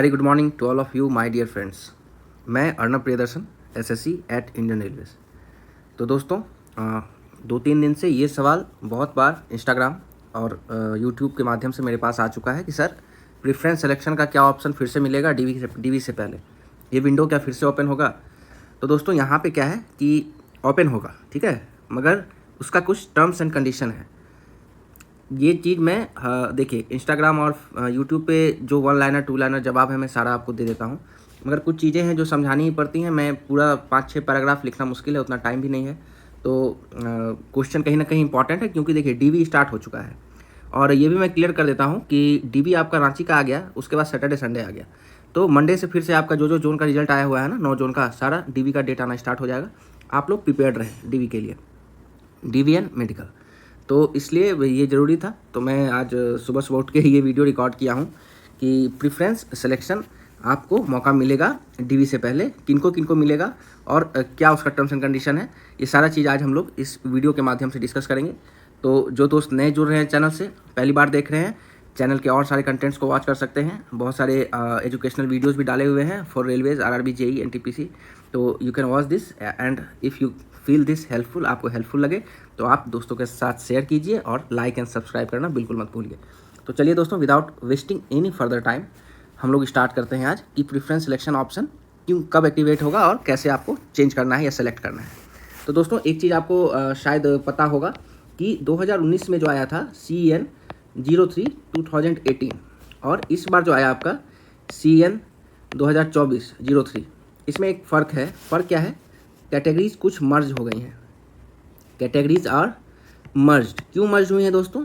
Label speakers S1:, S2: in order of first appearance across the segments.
S1: Very good morning to all of you my dear friends. मैं Arnab Priyadarshan, SSC at Indian railways. तो दोस्तों 2-3 दिन से ये सवाल बहुत बार इंस्टाग्राम और यूट्यूब के माध्यम से मेरे पास आ चुका है कि सर प्रेफरेंस सिलेक्शन का क्या ऑप्शन फिर से मिलेगा डीवी से पहले, ये विंडो क्या फिर से ओपन होगा। तो दोस्तों यहाँ पे क्या है कि ओपन होगा, ठीक है, मगर उसका कुछ टर्म्स एंड कंडीशन है। ये चीज़ मैं देखिए इंस्टाग्राम और यूट्यूब पे जो 1 लाइनर 2 लाइनर जवाब है मैं सारा आपको दे देता हूँ, मगर कुछ चीज़ें हैं जो समझानी ही पड़ती हैं। मैं पूरा 5-6 पैराग्राफ लिखना मुश्किल है, उतना टाइम भी नहीं है। तो क्वेश्चन कहीं ना कहीं इंपॉर्टेंट है, क्योंकि देखिए डीवी स्टार्ट हो चुका है। और ये भी मैं क्लियर कर देता हूँ कि डीवी आपका रांची का आ गया, उसके बाद सैटरडे संडे आ गया, तो मंडे से फिर से आपका जो जोन का रिजल्ट आया हुआ है ना, 9 जोन का, सारा डीवी का डेट आना स्टार्ट हो जाएगा। आप लोग प्रिपेयर्ड रहें डीवी के लिए, डीवी एंड मेडिकल। तो इसलिए ये ज़रूरी था, तो मैं आज सुबह सुबह उठ के ये वीडियो रिकॉर्ड किया हूँ कि प्रेफरेंस सिलेक्शन आपको मौका मिलेगा डीवी से पहले, किनको किनको मिलेगा और क्या उसका टर्म्स एंड कंडीशन है। ये सारा चीज़ आज हम लोग इस वीडियो के माध्यम से डिस्कस करेंगे। तो जो दोस्त नए जुड़ रहे हैं चैनल से, पहली बार देख रहे हैं, चैनल के और सारे कंटेंट्स को वॉच कर सकते हैं। बहुत सारे एजुकेशनल वीडियोज़ भी डाले हुए हैं for railways, RRB, JE, NTPC. तो you can watch this and if you feel this helpful, आपको हेल्पफुल लगे तो आप दोस्तों के साथ शेयर कीजिए और लाइक एंड सब्सक्राइब करना बिल्कुल मत भूलिए। तो चलिए दोस्तों, without wasting any further time हम लोग स्टार्ट करते हैं आज कि प्रेफरेंस सिलेक्शन ऑप्शन क्यों, कब एक्टिवेट होगा और कैसे आपको चेंज करना है या सेलेक्ट करना है। तो दोस्तों एक चीज़ आपको शायद पता होगा कि 2019 में जो आया था CN 03 2018 और इस बार जो आया आपका CN 2024 03, इसमें एक फ़र्क है। फ़र्क क्या है? कैटेगरीज कुछ मर्ज हो गई हैं। Categories are merged. क्यों मर्ज हुई हैं दोस्तों?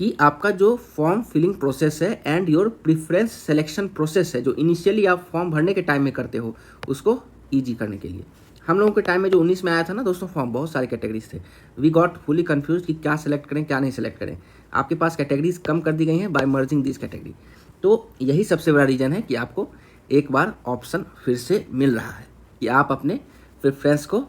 S1: कि आपका जो फॉर्म फिलिंग प्रोसेस है and your preference selection process है, जो इनिशियली आप फॉर्म भरने के टाइम में करते हो, उसको ईजी करने के लिए। हम लोगों के टाइम में जो 19 में आया था ना दोस्तों फॉर्म, बहुत सारे कैटेगरीज थे। वी गॉट फुली कन्फ्यूज कि क्या सेलेक्ट करें क्या नहीं सेलेक्ट करें। आपके पास कैटेगरीज कम कर दी गई हैं बाय मर्जिंग दिस कैटेगरी। तो यही सबसे बड़ा रीज़न है कि आपको एक बार ऑप्शन फिर से मिल रहा है कि आप अपने प्रेफरेंस को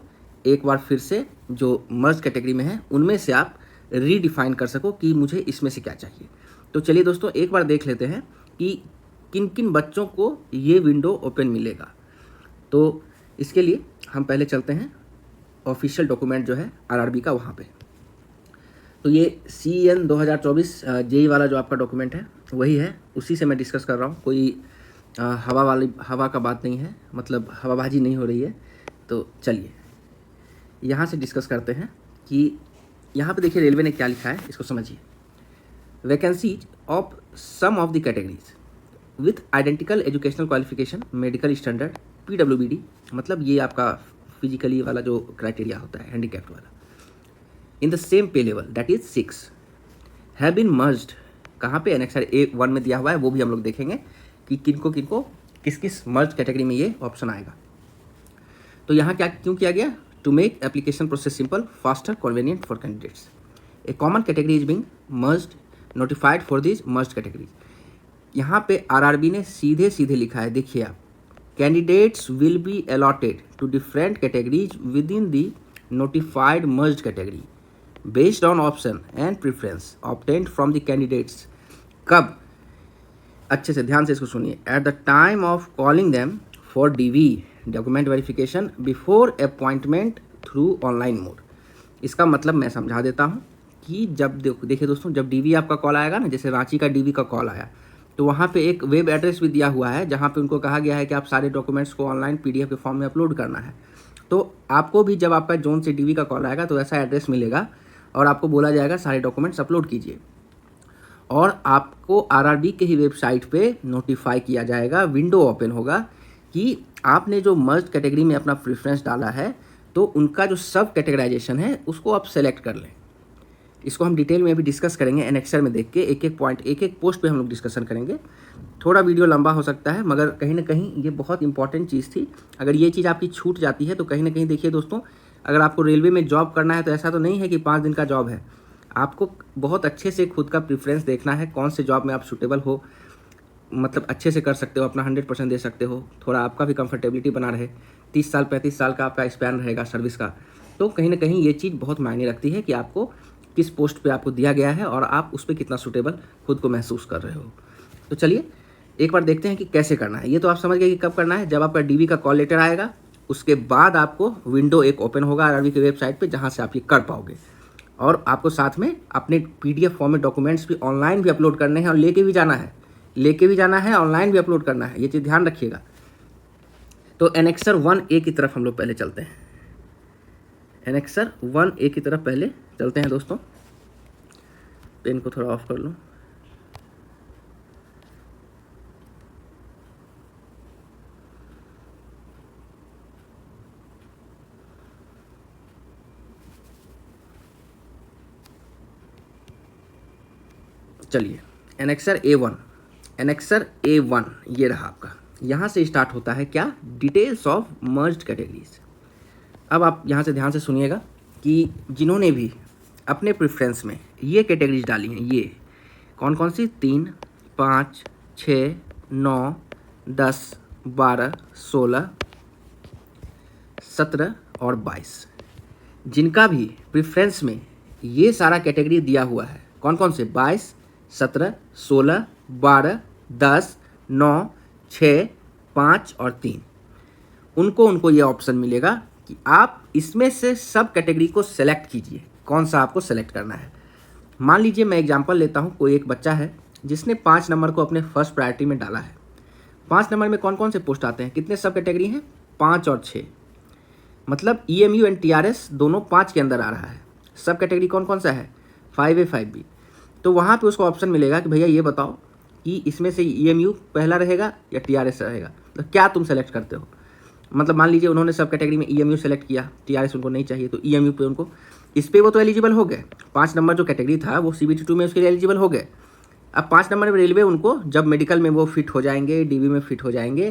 S1: एक बार फिर से जो मर्ज कैटेगरी में है उनमें से आप रीडिफाइन कर सको कि मुझे इसमें से क्या चाहिए। तो चलिए दोस्तों एक बार देख लेते हैं कि किन किन बच्चों को ये विंडो ओपन मिलेगा। तो इसके लिए हम पहले चलते हैं ऑफिशियल डॉक्यूमेंट जो है आरआरबी का, वहाँ पे। तो ये CN 2024 जेई वाला जो आपका डॉक्यूमेंट है वही है, उसी से मैं डिस्कस कर रहा हूँ। कोई हवा का बात नहीं है, मतलब हवाबाजी नहीं हो रही है। तो चलिए यहाँ से डिस्कस करते हैं कि यहाँ पे देखिए रेलवे ने क्या लिखा है, इसको समझिए। Vacancies of some of the categories with identical educational qualification medical standard PWBD, मतलब ये आपका फिजिकली वाला जो क्राइटेरिया होता है हैंडीकैप्ड वाला, in the same pay level that is 6 have been merged. कहाँ पे? एनेक्सर A1 में दिया हुआ है, वो भी हम लोग देखेंगे कि किनको किनको किस किस मर्ज कैटेगरी में ये ऑप्शन आएगा। तो यहाँ क्या क्यों किया गया? To make application process simple, faster, convenient for candidates. A common category is being merged, notified for this merged categories. यहाँ पे आरआरबी ने सीधे सीधे लिखा है, देखिए आप, candidates will be allotted to different categories within the notified merged category based on option and preference obtained from the candidates. कब? अच्छे से ध्यान से इसको सुनिए। At the time of calling them for DV document verification before appointment through online mode. इसका मतलब मैं समझा देता हूँ कि जब देखिए दोस्तों, जब DV आपका कॉल आएगा ना, जैसे रांची का DV का कॉल आया, तो वहाँ पे एक वेब एड्रेस भी दिया हुआ है जहाँ पे उनको कहा गया है कि आप सारे डॉक्यूमेंट्स को ऑनलाइन PDF के फॉर्म में अपलोड करना है। तो आपको भी जब आपका जोन से DV का कॉल आएगा तो ऐसा एड्रेस मिलेगा और आपको बोला जाएगा सारे डॉक्यूमेंट्स अपलोड कीजिए, और आपको आरआरबी के ही वेबसाइट पे नोटिफाई किया जाएगा, विंडो ओपन होगा कि आपने जो मर्ज कैटेगरी में अपना प्रेफरेंस डाला है तो उनका जो सब कैटेगराइजेशन है उसको आप सेलेक्ट कर लें। इसको हम डिटेल में अभी डिस्कस करेंगे एनेक्सर में देख के, एक एक पॉइंट एक एक पोस्ट पे हम लोग डिस्कशन करेंगे। थोड़ा वीडियो लंबा हो सकता है, मगर कहीं ना कहीं ये बहुत इंपॉर्टेंट चीज़ थी। अगर ये चीज़ आपकी छूट जाती है तो कहीं ना कहीं देखिए दोस्तों, अगर आपको रेलवे में जॉब करना है तो ऐसा तो नहीं है कि 5 दिन का जॉब है। आपको बहुत अच्छे से खुद का प्रेफरेंस देखना है, कौन से जॉब में आप सूटेबल हो, मतलब अच्छे से कर सकते हो, अपना 100% दे सकते हो, थोड़ा आपका भी कंफर्टेबिलिटी बना रहे। 30 साल 35 साल का आपका स्पैन रहेगा सर्विस का, तो कहीं ना कहीं ये चीज़ बहुत मायने रखती है कि आपको किस पोस्ट पे आपको दिया गया है और आप उस पर कितना सूटेबल खुद को महसूस कर रहे हो। तो चलिए एक बार देखते हैं कि कैसे करना है। ये तो आप समझ गए कि कब करना है, जब आपका डीबी का कॉल लेटर आएगा, उसके बाद आपको विंडो एक ओपन होगा आरआरबी की वेबसाइट पे, जहाँ से आप ये कर पाओगे। और आपको साथ में अपने पीडीएफ फॉर्मेट डॉक्यूमेंट्स भी ऑनलाइन भी अपलोड करने हैं और लेके भी जाना है, ऑनलाइन भी अपलोड करना है, ये चीज़ ध्यान रखिएगा। तो एनेक्सर 1A की तरफ हम लोग पहले चलते हैं। एनेक्सर 1A की तरफ पहले चलते हैं दोस्तों। पेन को थोड़ा ऑफ कर लूँ। चलिए, एनेक्सर A1 ये रहा आपका। यहाँ से स्टार्ट होता है क्या, डिटेल्स ऑफ मर्ज्ड कैटेगरीज। अब आप यहाँ से ध्यान से सुनिएगा कि जिन्होंने भी अपने प्रेफरेंस में ये कैटेगरीज डाली हैं, ये कौन कौन सी, 3, 5, 6, 9, 10, 12, 16, 17 और 22, जिनका भी प्रेफरेंस में ये सारा कैटेगरी दिया हुआ है, कौन कौन से, 22, 17, 16, 12, 10, 9, 6, 5 और 3, उनको ये ऑप्शन मिलेगा कि आप इसमें से सब कैटेगरी को सेलेक्ट कीजिए, कौन सा आपको सेलेक्ट करना है। मान लीजिए मैं एग्जांपल लेता हूँ, कोई एक बच्चा है जिसने 5 नंबर को अपने फर्स्ट प्रायोरिटी में डाला है। 5 नंबर में कौन कौन से पोस्ट आते हैं, कितने सब कैटेगरी हैं, 5 और 6, मतलब EMU एंड TRS दोनों 5 के अंदर आ रहा है। सब कैटेगरी कौन कौन सा है, 5A 5B। तो वहाँ पे उसको ऑप्शन मिलेगा कि भैया ये बताओ कि इसमें से EMU पहला रहेगा या TRS रहेगा, तो क्या तुम सेलेक्ट करते हो। मतलब मान लीजिए उन्होंने सब कैटेगरी में EMU सेलेक्ट किया, TRS उनको नहीं चाहिए, तो EMU पे उनको, इस पे वो तो एलिजिबल हो गए, 5 नंबर जो कैटेगरी था वो CBT 2 में उसके लिए एलिजिबल हो गए। अब 5 नंबर में रेलवे उनको जब मेडिकल में वो फिट हो जाएंगे, DB में फिट हो जाएंगे,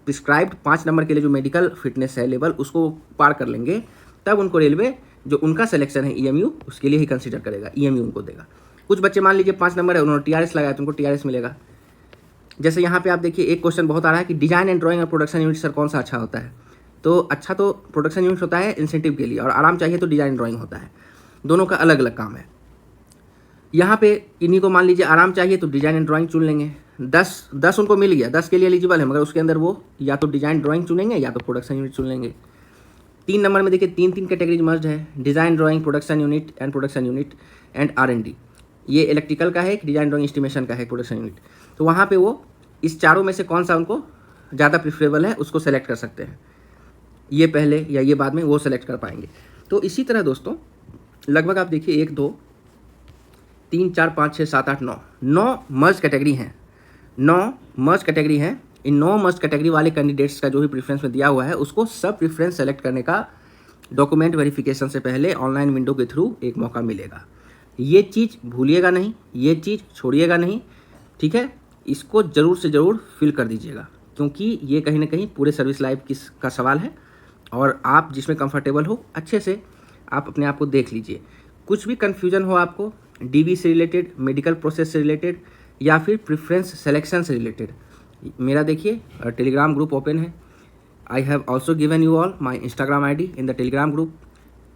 S1: प्रिस्क्राइब्ड 5 नंबर के लिए जो मेडिकल फिटनेस है लेवल, उसको पार कर लेंगे, तब उनको रेलवे जो उनका सिलेक्शन है EMU, उसके लिए ही कंसिडर करेगा, EMU उनको देगा। कुछ बच्चे मान लीजिए 5 नंबर है, उन्होंने TRS लगाया तो उनको TRS मिलेगा। जैसे यहाँ पे आप देखिए एक क्वेश्चन बहुत आ रहा है कि डिजाइन एंड ड्राइंग और प्रोडक्शन यूनिट सर कौन सा अच्छा होता है। तो अच्छा तो प्रोडक्शन यूनिट होता है इंसेंटिव के लिए, और आराम चाहिए तो डिजाइन ड्राइंग होता है, दोनों का अलग अलग काम है। यहाँ पे इन्हीं को मान लीजिए आराम चाहिए तो डिजाइन एंड ड्राइंग चुन लेंगे, 10 उनको मिल गया, 10 के लिए एलिजिबल है, मगर उसके अंदर वो या तो डिजाइन ड्राइंग चुनेंगे या तो प्रोडक्शन यूनिट चुन लेंगे। 3 नंबर में देखिए 3 कैटेगरीज मर्ज है, design drawing, production unit and R&D। ये इलेक्ट्रिकल का है, डिजाइन ड्राइंग एस्टिमेशन का है, प्रोडक्शन यूनिट। तो वहाँ पे वो इस चारों में से कौन सा उनको ज़्यादा प्रिफरेबल है उसको सेलेक्ट कर सकते हैं, ये पहले या ये बाद में वो सेलेक्ट कर पाएंगे। तो इसी तरह दोस्तों लगभग आप देखिए 1, 2, 3, 4, 5, 6, 7, 8, 9 मर्ज कैटेगरी हैं, 9 मर्ज कैटेगरी हैं। इन 9 मर्ज कैटेगरी वाले कैंडिडेट्स का जो भी प्रेफरेंस में दिया हुआ है, उसको सब प्रेफरेंस सेलेक्ट करने का डॉक्यूमेंट वेरिफिकेशन से पहले ऑनलाइन विंडो के थ्रू एक मौका मिलेगा। ये चीज़ भूलिएगा नहीं, ये चीज़ छोड़िएगा नहीं, ठीक है। इसको ज़रूर से ज़रूर फिल कर दीजिएगा, क्योंकि ये कहीं ना कहीं पूरे सर्विस लाइफ का सवाल है, और आप जिसमें कंफर्टेबल हो अच्छे से आप अपने आप को देख लीजिए। कुछ भी कन्फ्यूजन हो आपको DB से रिलेटेड, मेडिकल प्रोसेस से रिलेटेड, या फिर प्रेफरेंस सिलेक्शन से रिलेटेड, मेरा देखिए टेलीग्राम ग्रुप ओपन है। I have also given you all my Instagram ID in the Telegram group.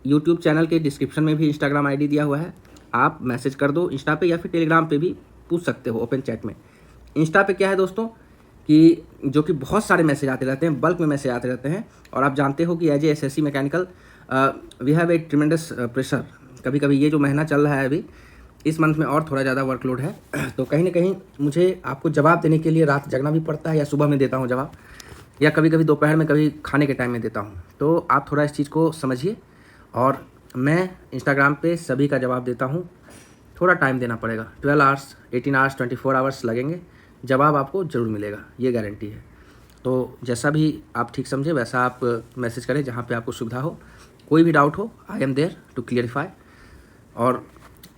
S1: YouTube channel के डिस्क्रिप्शन में भी इंस्टाग्राम ID दिया हुआ है, आप मैसेज कर दो इंस्टा पे, या फिर टेलीग्राम पे भी पूछ सकते हो ओपन चैट में। इंस्टा पे क्या है दोस्तों कि जो कि बहुत सारे मैसेज आते रहते हैं, बल्क में मैसेज आते रहते हैं, और आप जानते हो कि as a SSC mechanical we have a tremendous pressure. कभी कभी ये जो महीना चल रहा है अभी इस मंथ में और थोड़ा ज़्यादा वर्कलोड है, तो कहीं ना कहीं मुझे आपको जवाब देने के लिए रात जगना भी पड़ता है, या सुबह में देता हूँ जवाब, या कभी कभी दोपहर में, कभी खाने के टाइम में देता हूँ। तो आप थोड़ा इस चीज़ को समझिए, और मैं इंस्टाग्राम पे सभी का जवाब देता हूँ। थोड़ा टाइम देना पड़ेगा, 12 आवर्स, 18 आवर्स, 24 आवर्स लगेंगे, जवाब आपको ज़रूर मिलेगा, ये गारंटी है। तो जैसा भी आप ठीक समझे वैसा आप मैसेज करें, जहाँ पे आपको सुविधा हो। कोई भी डाउट हो, I am there to clarify. और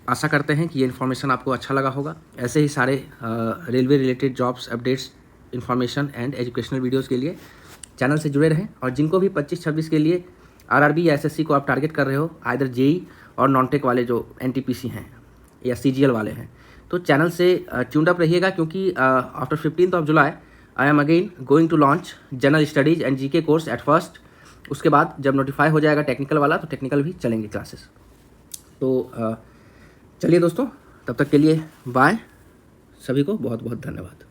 S1: आशा करते हैं कि ये इन्फॉर्मेशन आपको अच्छा लगा होगा। ऐसे ही सारे railway related jobs, updates, information and educational videos के लिए चैनल से जुड़े रहें। और जिनको भी 25-26 के लिए RRB या SSC को आप टारगेट कर रहे हो, आइदर JEE और नॉन-टेक वाले जो NTPC हैं या CGL वाले हैं, तो चैनल से ट्यून्ड अप रहिएगा, क्योंकि after 15th of July I am again going to launch general studies and GK course at first. उसके बाद जब नोटिफाई हो जाएगा टेक्निकल वाला, तो टेक्निकल भी चलेंगे क्लासेस। तो चलिए दोस्तों, तब तक के लिए बाय, सभी को बहुत बहुत धन्यवाद।